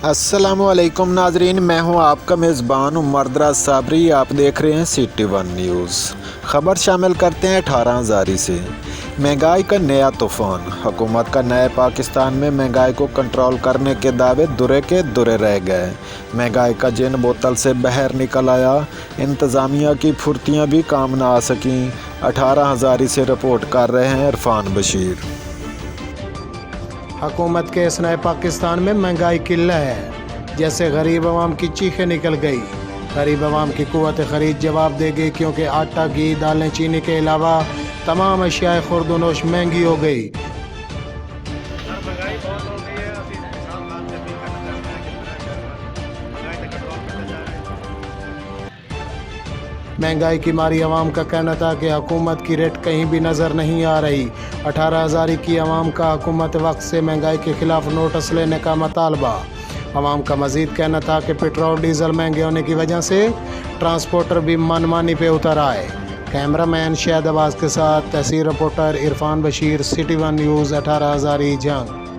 अस्सलाम वालेकुम नाजरीन, मैं हूं आपका मेज़बान उमरदराज साबरी। आप देख रहे हैं सिटी वन न्यूज़। खबर शामिल करते हैं 18,000 से। महंगाई का नया तूफ़ान। हुकूमत का नए पाकिस्तान में महंगाई को कंट्रोल करने के दावे दुरे के दुरे रह गए। महंगाई का जिन बोतल से बहर निकल आया, इंतज़ामिया की फुर्तियाँ भी काम ना आ सकीं। 18,000 से रिपोर्ट कर रहे हैं इरफान बशीर। हुकूमत के इस नए पाकिस्तान में महंगाई की लहर, जैसे गरीब आवाम की चीखें निकल गई। गरीब आवाम की कुव्वत ख़रीद जवाब देगी, क्योंकि आटा, घी, दालें, चीनी के अलावा तमाम अशियाए खुर्दनोश महंगी हो गई। महंगाई की मारी आवाम का कहना था कि हुकूमत की रेट कहीं भी नज़र नहीं आ रही। 18,000 की आवाम का हुकूमत वक्त से महंगाई के खिलाफ नोटिस लेने का मुतालबा। आवाम का मज़ीद कहना था कि पेट्रोल डीज़ल महंगे होने की वजह से ट्रांसपोर्टर भी मनमानी पे उतर आए। कैमरामैन शाहिद अब्बास के साथ तहसीर reporter Irfan Bashir, City One News, 18,000 जंग।